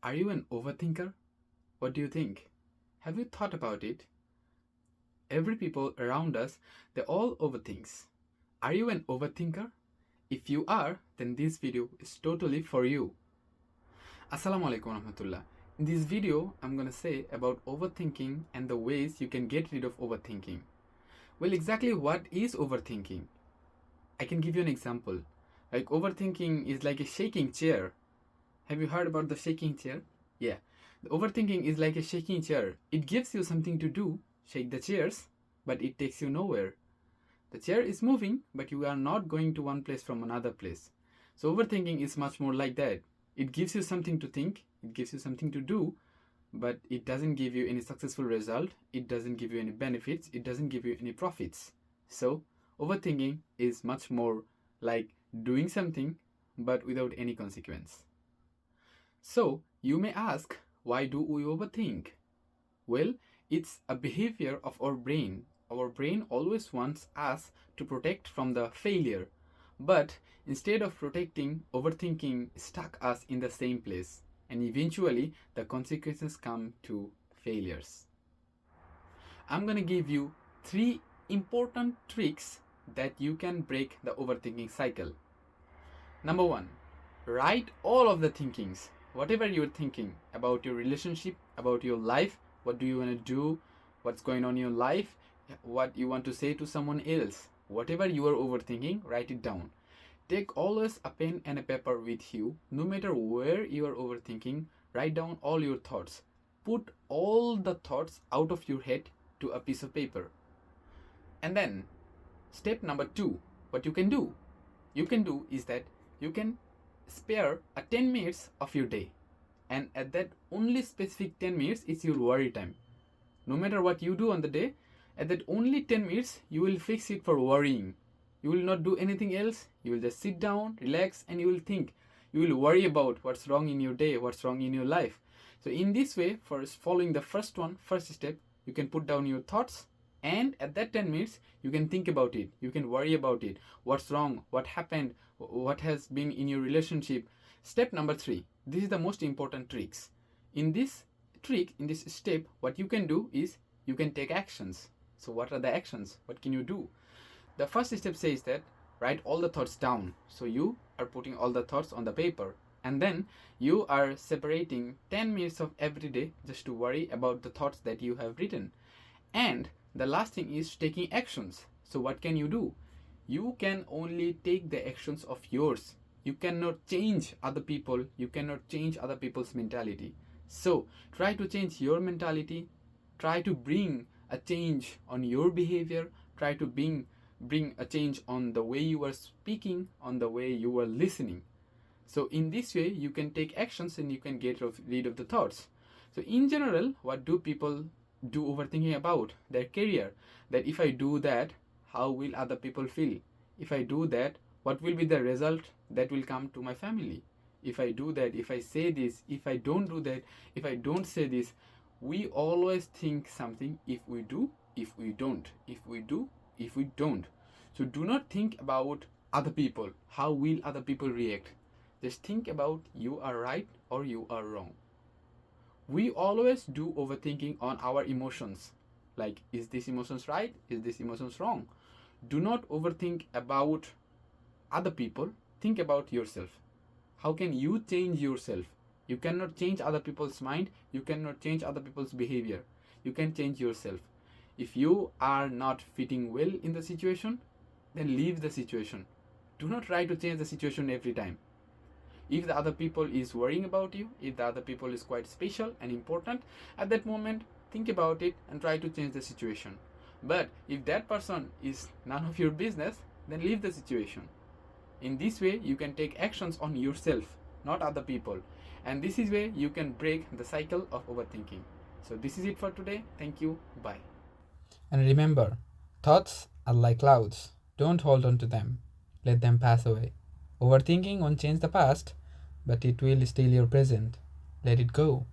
Are you an overthinker? What do you think? Have you thought about it? Every people around us, they all overthinks. Are you an overthinker? If you are, then this video is totally for you. Assalamu alaikum warahmatullah. In this video, I'm gonna say about overthinking and the ways you can get rid of overthinking. Well, exactly what is overthinking? I can give you an example. Like overthinking is like a shaking chair. Have you heard about the shaking chair? Yeah. The overthinking is like a shaking chair. It gives you something to do, shake the chairs, but it takes you nowhere. The chair is moving, but you are not going to one place from another place. So overthinking is much more like that. It gives you something to think, it gives you something to do, but it doesn't give you any successful result, it doesn't give you any benefits, it doesn't give you any profits. So overthinking is much more like doing something, but without any consequence. So you may ask, why do we overthink? Well, it's a behavior of our brain. Our brain always wants us to protect from the failure. But instead of protecting, overthinking stuck us in the same place. And eventually, the consequences come to failures. I'm going to give you 3 important tricks that you can break the overthinking cycle. Number 1, write all of the thinkings. Whatever you're thinking about your relationship, about your life, what do you want to do, what's going on in your life, what you want to say to someone else, whatever you are overthinking, write it down. Take always a pen and a paper with you. No matter where you are overthinking, write down all your thoughts. Put all the thoughts out of your head to a piece of paper. And then, step number 2, what you can do is that you can spare a 10 minutes of your day, and at that only specific 10 minutes is your worry time. No matter what you do on the day, at that only 10 minutes you will fix it for worrying. You will not do anything else. You will just sit down, relax, and you will think. You will worry about what's wrong in your day, what's wrong in your life. So in this way, for following the first step, you can put down your thoughts, and at that 10 minutes you can think about it, you can worry about it, what's wrong, what happened, what has been in your relationship. Step number 3, this is the most important tricks. In this step, what you can do is you can take actions. So what are the actions? What can you do? The first step says that write all the thoughts down. So you are putting all the thoughts on the paper, and then you are separating 10 minutes of every day just to worry about the thoughts that you have written. And the last thing is taking actions. So what can you do? You can only take the actions of yours. You cannot change other people. You cannot change other people's mentality. So try to change your mentality. Try to bring a change on your behavior. Try to bring a change on the way you are speaking, on the way you are listening. So in this way, you can take actions and you can get rid of the thoughts. So in general, what do people do overthinking about? Their career. That if I do that, how will other people feel? If I do that, what will be the result that will come to my family? If I do that, if I say this, if I don't do that, if I don't say this, we always think something. If we do, if we don't, if we do, if we don't. So do not think about other people. How will other people react? Just think about you are right or you are wrong. We always do overthinking on our emotions. Like, is this emotions right? Is this emotions wrong? Do not overthink about other people. Think about yourself. How can you change yourself? You cannot change other people's mind. You cannot change other people's behavior. You can change yourself. If you are not fitting well in the situation, then leave the situation. Do not try to change the situation every time. If the other people is worrying about you, if the other people is quite special and important, at that moment, think about it and try to change the situation. But if that person is none of your business, then leave the situation. In this way, you can take actions on yourself, not other people. And this is where you can break the cycle of overthinking. So this is it for today. Thank you. Bye. And remember, thoughts are like clouds. Don't hold on to them. Let them pass away. Overthinking won't change the past, but it will steal your present. Let it go.